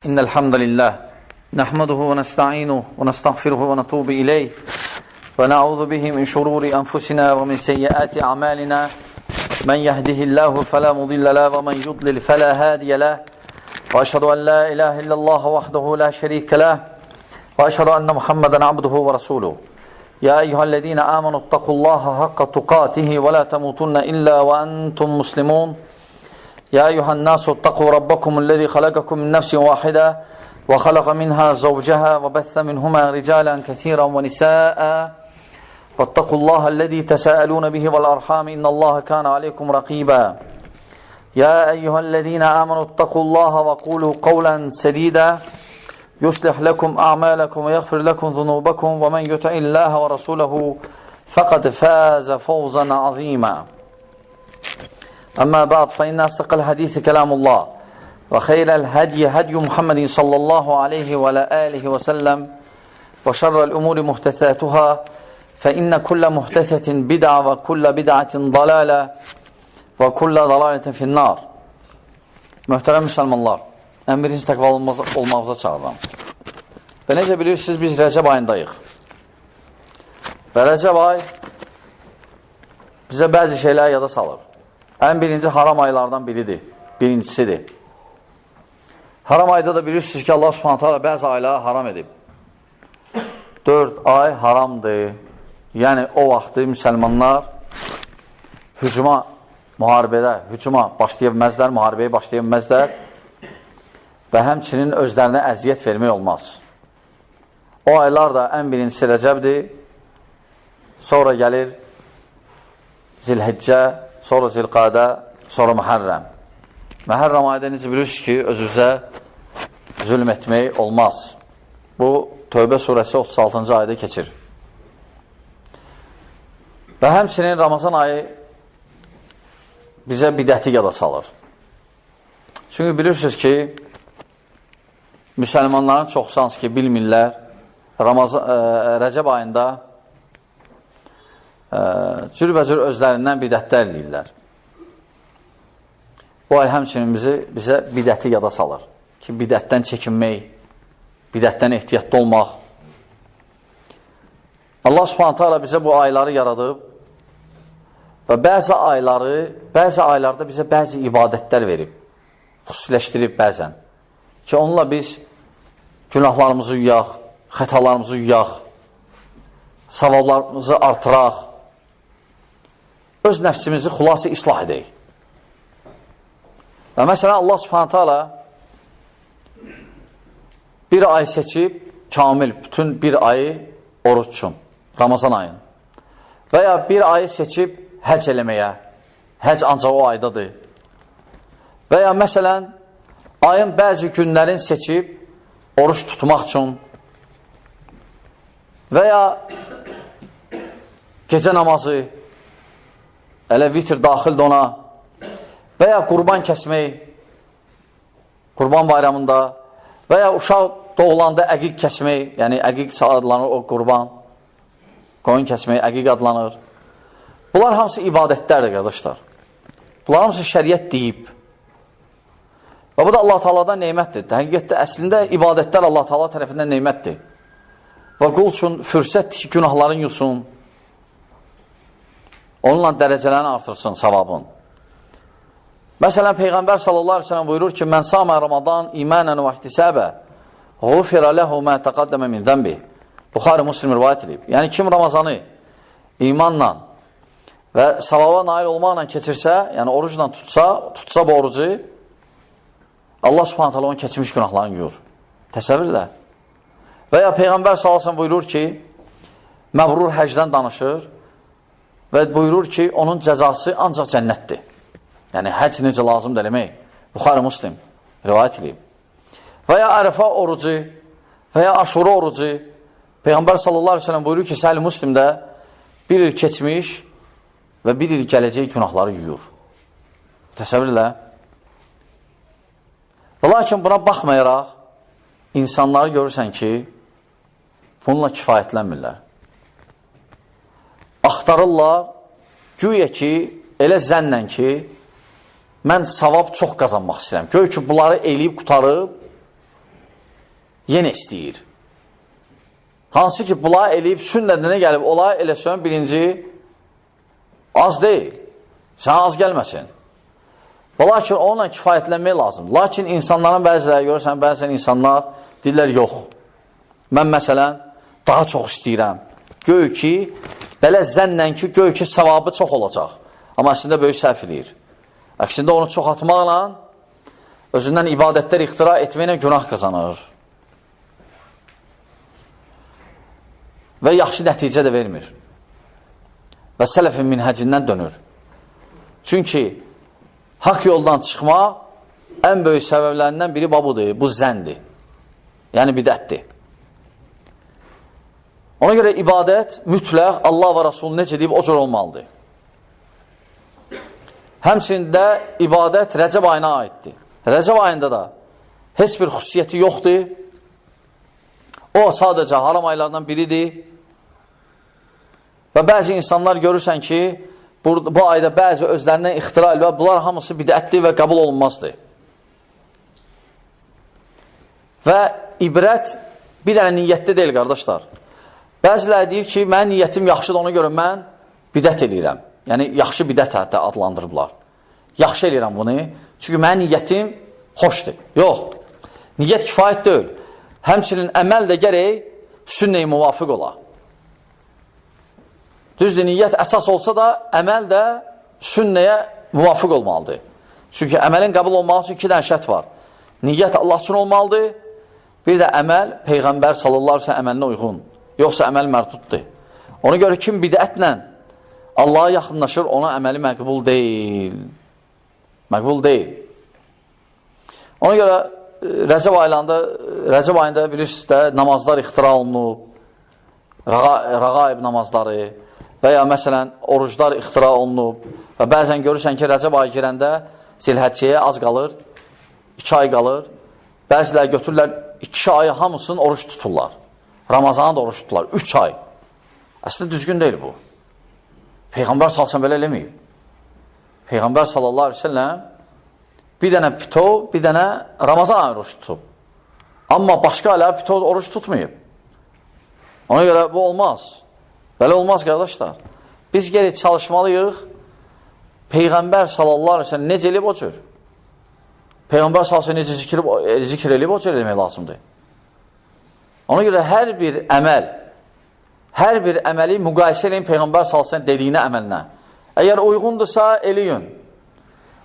إن الحمد لله نحمده ونستعينه ونستغفره ونتوب إليه ونعوذ به من شرور أنفسنا ومن سيئات أعمالنا من يهده الله فلا مضل له ومن يضلل فلا هادي له وأشهد أن لا إله إلا الله وحده لا شريك له وأشهد أن محمدا عبده ورسوله يا أيها الذين آمنوا اتقوا الله حق تقاته ولا تموتن إلا وأنتم مسلمون يا أيها الناس اتقوا ربكم الذي خلقكم من نفس واحدة وخلق منها زوجها وبث منهما رجالا كثيرا ونساء فاتقوا الله الذي تساءلون به والأرحام إن الله كان عليكم رقيبا يا أيها الذين آمنوا اتقوا الله وقولوا قولا سديدا يصلح لكم أعمالكم ويغفر لكم ذنوبكم ومن يطع الله ورسوله فقد فاز فوزا عظيما أما بعد فإن أصدق الحديث كلام الله وخير الهدي هدي محمد صلى الله عليه وعلى آله وسلم وشر الأمور محدثاتها فإن كل محدثة بدعة وكل بدعة ضلالة وكل ضلالة في النار. Möhtərəm müsəlmanlar, ən birinci təqvalı olmağıza çağırıram. Və necə bilirsiniz, biz Rəcəb ayındayıq. Və Rəcəb ay bizə bəzi şeylər yada salır. Ən birinci haram aylardan birincisidir. Haram ayda da bilirsiniz ki, Allah Subhanahu taala bəzi ayları haram edib. 4 ay haramdır. Yəni o vaxtı müsəlmanlar hücuma, başlaya bilməzlər, müharibəyə başlaya bilməzlər və həmçinin özlərinə əziyyət vermək olmaz. O aylar da ən birincisi Rəcəbdir, sonra gəlir Zilhiccə, sonra Zilqadə, sonra Məhərrəm. Məhərrəm ayda necə bilirsiniz ki, özünüzə zülm etmək olmaz. Bu, Tövbə surəsi 36-cı ayda keçir. Və həmçinin Ramazan ayı bizə bidəti yada salır. Çünki bilirsiniz ki, müsəlmanların çoxsansı ki, bilmirlər, Rəcəb ayında cürbəcür özlərindən bidətlər eləyirlər. Bu ay həmçinin bizə bidəti yada salır. Ki, bidətdən çəkinmək, bidətdən ehtiyatlı olmaq. Allah Subhanahu taala bizə bu ayları yaradıb və bəzi aylarda bizə bəzi ibadətlər verib, xüsusiləşdirib bəzən. Ki, onunla biz günahlarımızı yuyaq, xətalarımızı yuyaq, savablarımızı artıraq, öz nəfsimizi xulası islah edək. Və məsələn, Allah Subhanahu taala bir ay seçib, kamil, bütün bir ayı oruç üçün, Ramazan ayın. Və ya bir ayı seçib həc eləməyə, həc ancaq o aydadır. Və ya məsələn, ayın bəzi günlərini seçib, oruç tutmaq üçün və ya gecə namazı, elə vitr daxildir ona və ya qurban kəsmək, qurban bayramında və ya uşaq doğulanda əqiq kəsmək, yəni əqiq adlanır o qurban, qoyun kəsmək, əqiq adlanır. Bunlar hamısı ibadətlərdir, qardaşlar. Bunlar hamısı şəriət deyib. Və bu da Allah Taala'dan neymətdir. Həqiqətdə, əslində ibadətlər Allah Taala tərəfindən neymətdir. Və qul üçün fürsətdir ki, günahların yusun, onunla dərəcələrini artırsın, savabın. Məsələn, Peyğəmbər sallallahu aleyhi ve sellem buyurur ki, Mən samə Ramadan imanən və ihtisəbə Ğufirə ləhu mə təqaddəmə min zəmbi. Buxari Müslim rivayət edib. Yəni, kim Ramazanı imanla və savaba nail olmaqla keçirsə, yəni orucla tutsa bu orucu, Allah Subhanahu taala onun keçmiş günahlarını yuyur. Təsəvvürlə. Və ya Peyğəmbər sallallahu aleyhi ve sellem buyurur ki, məbrur həcdən danışır və buyurur ki, onun cəzası ancaq cənnətdir. Yəni, həc necə lazımdır eləmək. Buxari Müslim rivayət edib. Və ya Ərəfə orucu və ya Aşura orucu. Peyğəmbər sallallahu aleyhi ve sellem buyurur ki, Səhih Müslimdə bir il keçmiş və bir il gələcək günahları yuyur. Təsəvvürlə. Və lakin buna baxmayaraq, insanları görürsən ki, bununla kifayətlənmirlər. Axtarırlar, güya ki, elə zənnən ki, mən savab çox qazanmaq istəyirəm. Göy ki, bunları eləyib, qutarıb, yenə istəyir. Hansı ki, bunlar eləyib, sünnədinə gəlib, olay eləsən, birinci, az deyil. Sən az gəlməsin. Və lakin onunla kifayətlənmək lazım. Lakin insanların bəziləri görürsən, bəzən insanlar deyirlər, yox. Mən məsələn, daha çox istəyirəm. Göy ki, belə zənnən ki, göy ki, savabı çox olacaq. Amma əslində böyük səhv eləyir. Əksində onu çox atmaqla, özündən ibadətlər ixtira etməklə günah qazanır. Və yaxşı nəticə də vermir. Və sələfin minhəcindən dönür. Çünki haqq yoldan çıxmaq ən böyük səbəblərindən biri budur, bu zəndir. Yəni bidətdir. Ona görə ibadət mütləq Allah və Rasulü necə deyib o cür olmalıdır. Həmçində ibadət Rəcəb ayına aiddir. Rəcəb ayında da heç bir xüsusiyyəti yoxdur. O sadəcə haram aylardan biridir. Və bəzi insanlar görürsən ki, bu ayda bəzi özlərindən ixtira və bunlar hamısı bidətdir və qəbul olunmazdır. Və ibrət bir dənə niyyətdə deyil, qardaşlar. Bəziləri deyir ki, mənim niyyətim yaxşıdır, ona görə mən bidət eləyirəm. Yəni, yaxşı bidət hətta adlandırıblar. Yaxşı eləyirəm bunu, çünki mənim niyyətim xoşdur. Yox, niyyət kifayət deyil. Həmçinin əməl də gərək sünnəyə müvafiq ola. Düzdür, niyyət əsas olsa da, əməl də sünnəyə müvafiq olmalıdır. Çünki əməlin qəbul olmaq üçün 2 dənə şərt var. Niyyət Allah üçün olmalıdır, bir də əməl Peyğəmbər sallallahu əleyhi və səlləm əməlinə uyğun. Yoxsa əməl mərduddur. Ona görə kim bidətlə Allaha yaxınlaşır, ona əməli məqbul deyil. Məqbul deyil. Ona görə Rəcəb ayında bilirsiniz də namazlar ixtira olunub, rəğaib namazları və ya məsələn oruclar ixtira olunub və bəzən görürsən ki, Rəcəb ayı girəndə Zilhəccəyə az qalır, 2 ay qalır. Bəziləri götürürlər 2 ayı hamısını oruç tuturlar. Ramazanı da oruç tuturlar, 3 ay. Əslində düzgün deyil bu. Peyğəmbər salsan belə eləməyib. Peyğəmbər sallallahu aleyhi ve sellem bir dənə pitov, bir dənə Ramazan ayı oruç tutub. Amma başqa ailə pitov oruç tutmayıb. Ona görə bu olmaz. Belə olmaz, qardaşlar. Biz geri çalışmalıyıq. Peyğəmbər sallallahu aleyhi ve sellem necə eləyib o cür? Peyğəmbər sallallahu aleyhi ve sellem necə zikr eləyib o cür eləmək lazımdır. Ona görə hər bir əməli müqayisə eləyin Peyğəmbər sallallahu aleyhi ve sellem dediyinə əməlinə. Əgər uyğundursa, eləyin.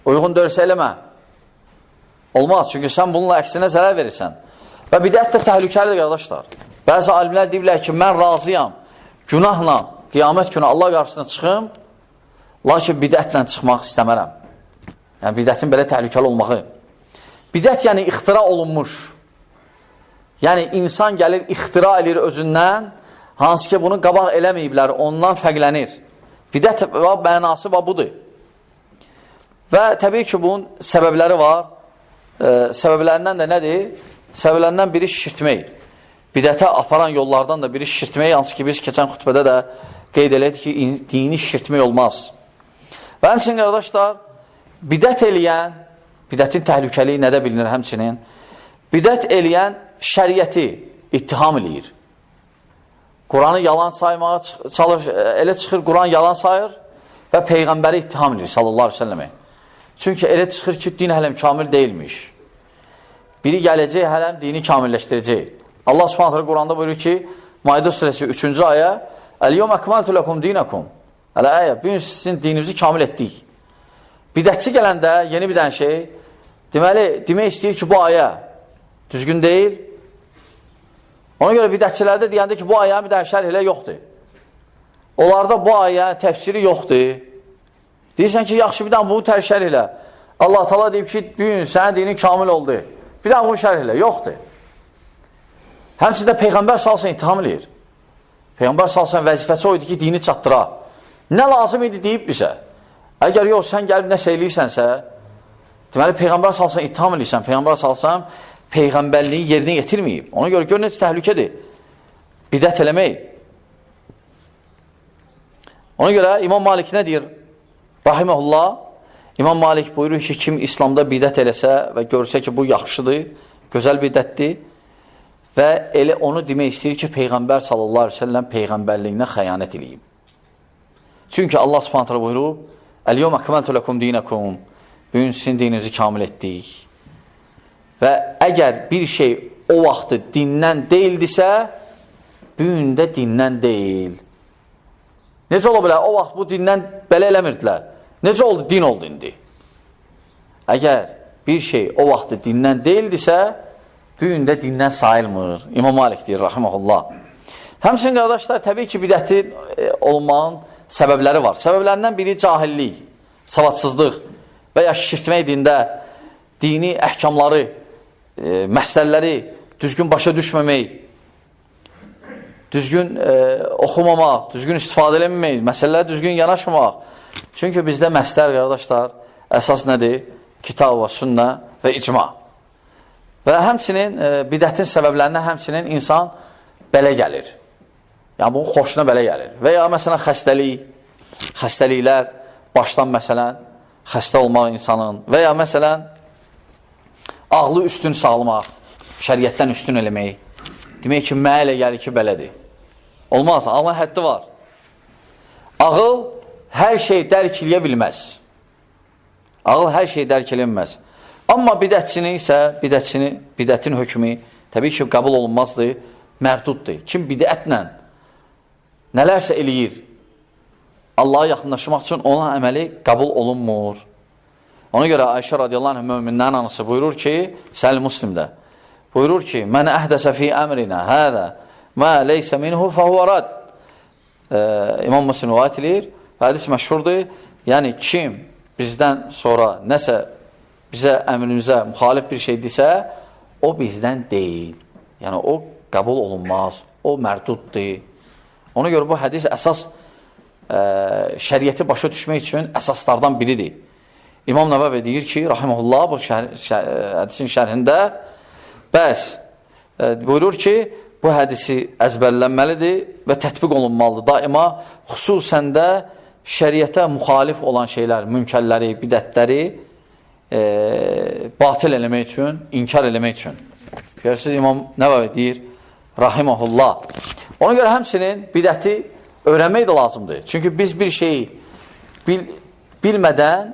Uyğun dörsə eləmə. Olmaz, çünki sən bununla əksinə zərər verirsən. Və bidət də təhlükəlidir, qardaşlar. Bəzi alimlər deyirlər ki, mən razıyam, günahla, qiyamət günü Allah qarşısına çıxım, lakin bidətlə çıxmaq istəmərəm. Yəni, bidətin belə təhlükəli olmağı. Bidət yəni ixtira olunmuş. Yəni, insan gəlir, ixtira edir özündən, hansı ki, bunu qabaq eləməyiblər, ondan fərqlənir. Bidət mənası budur. Və təbii ki, bunun səbəbləri var. Səbəblərindən də nədir? Səbəblərindən biri şişirtmək. Bidətə aparan yollardan da biri şişirtmək, hansı ki, biz keçən xütbədə də qeyd elədik ki, dini şişirtmək olmaz. Və həmçinin, qardaşlar, bidət eləyən, bidətin təhlükəliyi nədə bilinir həmçinin? Bidət eləyən şəriəti ittiham eləyir. Quranı yalan saymağa çalışır, elə çıxır, Quran yalan sayır və Peyğəmbəri ittiham eləyir, sallallahu aleyhi ve selləmi. Çünki elə çıxır ki, din hələm kamil deyilmiş. Biri gələcək, hələm dini kamilləşdirəcək. Allah subhanətlə Quranda buyurur ki, Maidə surəsi 3-cü ayə, Əl-yom əkmaltu ləkum dinəkum. Hələ əyə, bugün sizin dininizi kamil etdik. Bidətçi gələndə yeni bir dənə şey, deməli, demək istəyir ki, bu ayə düzgün deyil. Ona görə bidətçilərdə deyəndə ki, bu ayənin bir dənə şərh elə yoxdur. Onlarda bu ayənin təfsiri yoxdur. Deyirsən ki, yaxşı bir dənə bunu şərh elə. Allah Teala deyib ki, bugün sənin dinin kamil oldu. Bir dənə bunu şərh elə, yoxdur. Həmçində Peyğəmbər salsın ittiham eləyir. Peyğəmbər salsın vəzifəsi o idi ki, dini çatdıra. Nə lazım idi deyib bizə. Əgər yox, sən gəlib nəsə eləyirsənsə, deməli, Peyğəmbər salsın ittiham eləyirsən, Peyğəmbər salsın Peyğəmbərliyi yerinə yetirməyib. Ona görə gör necə təhlükədir. Bidət eləmək. Ona görə İmam Malik nə deyir? Rahiməhullah, İmam Malik buyurur ki, kim İslamda bidət eləsə və görsə ki, bu yaxşıdır, gözəl bidətdir və elə onu demək istəyir ki, Peyğəmbər sallallahu aleyhi ve sellem Peyğəmbərliyinə xəyanət edeyim. Çünki Allah subhanahu teala buyurub, Əl-yevmə əkməltu ləkum dinəkum, bugün sizin dininizi kamil etdik. Və əgər bir şey o vaxtı dindən deyildisə, bugün də dindən deyil. Necə ola bilər? O vaxt bu dindən belə eləmirdilər. Necə oldu? Din oldu indi. Əgər bir şey o vaxtı dindən deyildisə, bugün də dindən sayılmır. İmam Malik deyir, rahiməhullah. Həmçinin qardaşlar, təbii ki, bidəti olmağın səbəbləri var. Səbəblərindən biri cahillik, savadsızlıq və ya şişirtmək dində dini əhkamları, məsələləri düzgün başa düşməmək, düzgün oxumamaq, düzgün istifadə eləməmək, məsələlər düzgün yanaşmamaq. Çünki bizdə məsələr, qardaşlar, əsas nədir? Kitab və sünnə və icma. Və həmçinin bidətin səbəblərindən həmçinin insan belə gəlir. Yəni, bunun xoşuna belə gəlir. Və ya məsələn, xəstəliklər, başdan məsələn, xəstə olmaq insanın və ya məsələn, ağlı üstün sağlamaq, şəriətdən üstün eləmək. Demək ki, mənə elə gəlir ki, belədir. Olmaz, ağlın həddi var. Ağıl hər şey dərk eləyə bilməz. Ağıl hər şey dərk eləyə bilməz. Amma bidətçinin isə, bidətin hökmü təbii ki, qəbul olunmazdır, mərduddur. Kim bidətlə nələrsə eləyir, Allaha yaxınlaşmaq üçün ona əməli qəbul olunmur. Ona görə Ayşə radiyallahu anh möminlərin anısı buyurur ki, Səhih Müslimdə, buyurur ki, mən əhdəsə fi əmrinə hədə mə leysə minhu fəhuvə rad. İmam Müslim rivayət edir və hədis məşhurdur. Yəni, kim bizdən sonra nəsə bizə, əmrimizə müxalif bir şey desə, o bizdən deyil. Yəni, o qəbul olunmaz, o mərduddur. Ona görə bu hədis əsas şəriyyəti başa düşmək üçün əsaslardan biridir. İmam Nəvəvi deyir ki, rahiməhullah, bu hədisin şərhində bəs buyurur ki, bu hədisi əzbərlənməlidir və tətbiq olunmalıdır. Daima xüsusən də şəriyyətə müxalif olan şeylər, münkərləri, bidətləri batil eləmək üçün, inkar eləmək üçün. Görürsünüz, İmam Nəvəvi deyir, rahiməhullah. Ona görə həmçinin bidəti öyrənmək də lazımdır. Çünki biz bir şeyi bilmədən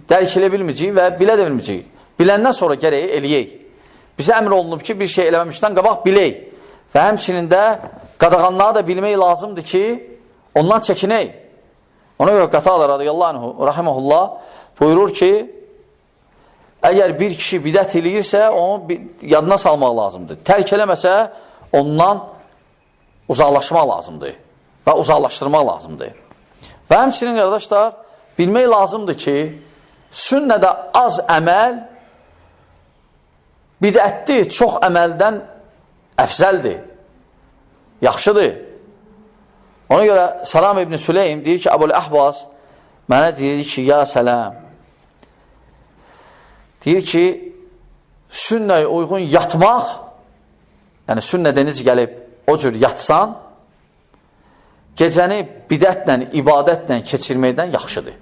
dərk elə bilməyəcəyik və bilə də bilməyəcəyik. Biləndən sonra gərək eləyək. Bizə əmr olunub ki, bir şey eləməmişdən qabaq bilək. Və həmçinin də qadağanları da bilmək lazımdır ki, ondan çəkinək. Ona görə Qatada radiyallahu anh, rahiməhullah, buyurur ki, əgər bir kişi bidət eləyirsə, onu yadına salmaq lazımdır. Tərk eləməsə, ondan uzaqlaşmaq lazımdır və uzaqlaşdırmaq lazımdır. Və həmçinin, qardaşlar, bilmək lazımdır ki, sünnədə az əməl bidətdir, çox əməldən əfzəldir, yaxşıdır. Ona görə Salam ibn Süleym deyir ki, Əbul-Əhvas mənə deyir ki, ya sələm, deyir ki, sünnəyə uyğun yatmaq, yəni sünnə deniz gəlib o cür yatsan, gecəni bidətlə, ibadətlə keçirməkdən yaxşıdır.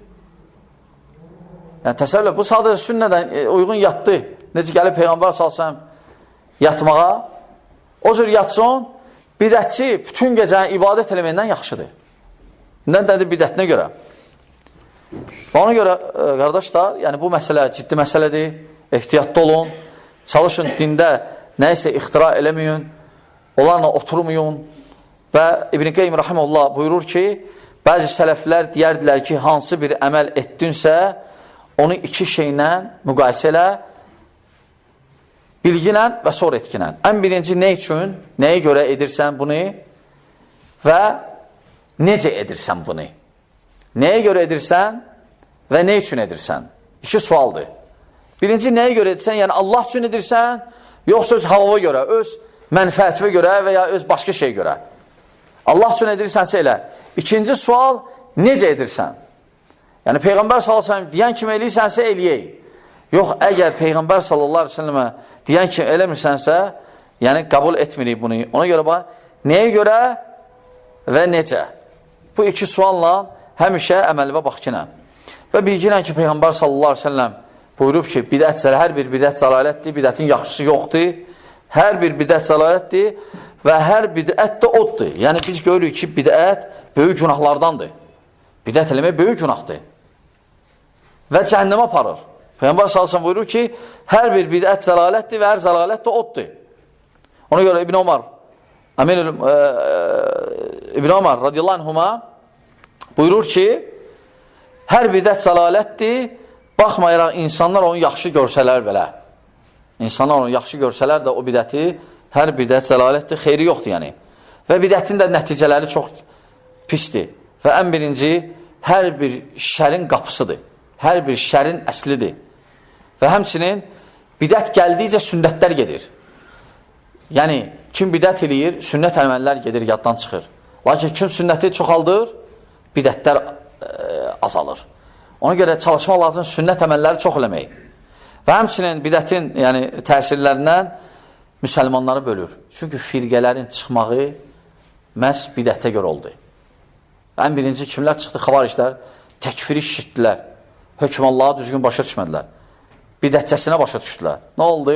Yəni, təsəvvürlə, bu sadəcə sünnədən uyğun yatdı. Necə gəlib Peyğəmbər salsam yatmağa, o cür yatsın, bidətçi bütün gecəni ibadət eləməkdən yaxşıdır. Nədir bidətinə görə? Və ona görə, qardaşlar, yəni bu məsələ ciddi məsələdir, ehtiyatlı olun, çalışın dində nəyisə ixtira eləməyin, onlarla oturmayın və İbn-i Qeym rahimehullah buyurur ki, bəzi sələflər deyərdilər ki, hansı bir əməl etdinsə, onu iki şeylə müqayisə elə, bilginlə və sonra etkinlə. Ən birinci nə üçün, nəyə görə edirsən bunu və necə edirsən bunu? Nəyə görə edirsən və nə üçün edirsən? İki sualdır. Birinci, nəyə görə edirsən? Yəni, Allah üçün edirsən, yoxsa öz havava görə, öz mənfəətivə görə və ya öz başqa şey görə. Allah üçün edirsənsə elə. İkinci sual, necə edirsən? Yəni, Peyğəmbər sallallahu aleyhi ve sellem deyən kimi eləyirsənsə eləyək. Yox, əgər Peyğəmbər sallallahu aleyhi ve sellemə deyən kimi eləmirsənsə, yəni qəbul etmirik bunu. Ona görə bax, nəyə görə və necə? Bu iki sualla həmişə əməli və baxkinə. Və bilginən ki, Peyğəmbər sallallahu aleyhi ve sellem buyurub ki, bidət, hər bir bidət zəlalətdir, bidətin yaxşısı yoxdur Hər bir bidət zəlalətdir və hər bidət də oddur. Yəni, biz görürük ki, bidət böyük günahlardandır. Bidət eləmək böyük günahdır. Və cəhənnəmə aparır. Peyğəmbər sallallahu buyurur ki, hər bir bidət zəlalətdir və hər zəlalət də oddur. Ona görə İbn Ömər radiyallahu anhuma buyurur ki, hər bidət zəlalətdir, baxmayaraq insanlar onu yaxşı görsələr belə. İnsanlar onu yaxşı görsələr də o bidəti, hər bidət zəlalətdir, xeyri yoxdur yəni. Və bidətin də nəticələri çox pisdir. Və ən birinci, hər bir şərin qapısıdır. Hər bir şərin əslidir. Və həmçinin bidət gəldikcə sünnətlər gedir. Yəni, kim bidət eləyir, sünnət əməllər gedir, yaddan çıxır. Lakin kim sünnəti çoxaldır, bidətlər azalır. Ona görə çalışmaq lazım sünnət əməlləri çox eləmək. Və həmçinin bidətin təsirlərindən müsəlmanları bölür. Çünki firqələrin çıxmağı məhz bidətə görə oldu. Ən birinci kimlər çıxdı? Xavariclər təkfiri şişirtdilər. Hökmanlığa düzgün başa düşmədilər. Bidətçəsinə başa düşdülər. Nə oldu?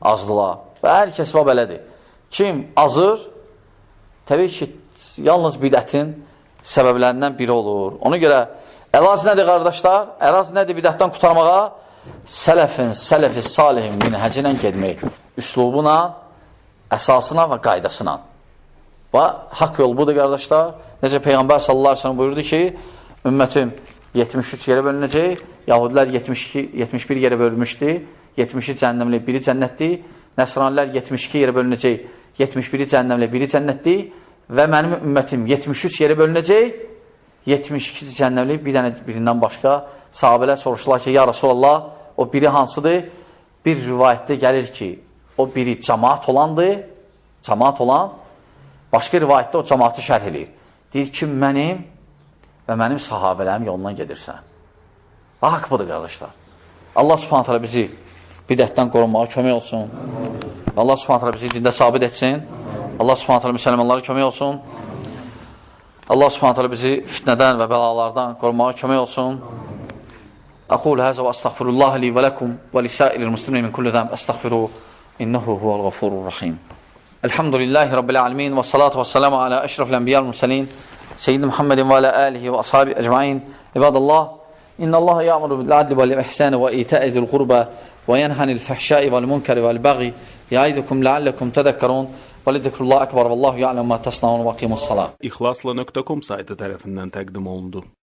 Azdılar. Və hər kəs belədir. Kim azır, təbii ki, yalnız bidətin səbəblərindən biri olur. Ona görə əlac nədir, qardaşlar? Əlac nədir bidətdən qurtarmağa? Sələfi salihin minhəcinə gedmək. Üslubuna, əsasına və qaydasına. Və haqq yol budur, qardaşlar. Necə Peyğəmbər sallallahu aleyhi ve sellem buyurdu ki, ümmətim 73 yerə bölünəcək, Yahudilər 71 yerə bölünmüşdür, 70-i cəhənnəmli, biri cənnətdir, Nəsranilər 72 yerə bölünəcək, 71-i cəhənnəmli, biri cənnətdir və mənim ümmətim 73 yerə bölünəcək, 72 cəhənnəmli, bir dənə birindən başqa sahabələr soruşdular ki, ya Rasulallah, o biri hansıdır? Bir rivayətdə gəlir ki, o biri cəmaat olandır, cəmaat olan, başqa rivayətdə o cəmaatı şərh edir. Deyir ki, mənim və mənim sahabələrim yolundan gedirsən. Və haqq budur, qardaşlar. Allah subhanət hələ bizi bidətdən qorunmağa kömək olsun. Allah subhanət hələ bizi dində sabit etsin. Allah subhanət hələ müsəlmanlara kömək olsun. Allah subhanət hələ bizi fitnədən və bəlalardan qorunmağa kömək olsun. Aqul həzə və əstəğfirullah li və ləkum və lisəilir muslimin min kulli zəmb əstəğfiru innehu huvəl ğafurur rəhim. Elhamdülillahi Rabbil alemin və salatu və salamu alə əşrafil ənbiyyəl mürsəlin Seyyid Muhammedin və alə alihi və ashabi əcmain. İbadallah, İnnəllaha ya'muru bil adli vəl ihsani və itə'izil qurbə və yenhanil fəhşai vəl munkari vəl bəği yaidukum leallekum tədəkkarun və lizikrullah ekber və Allahu ya'lemu ma tasnaun və qimus salam. İxlasla.com saytı tərəfindən təqdim olundu.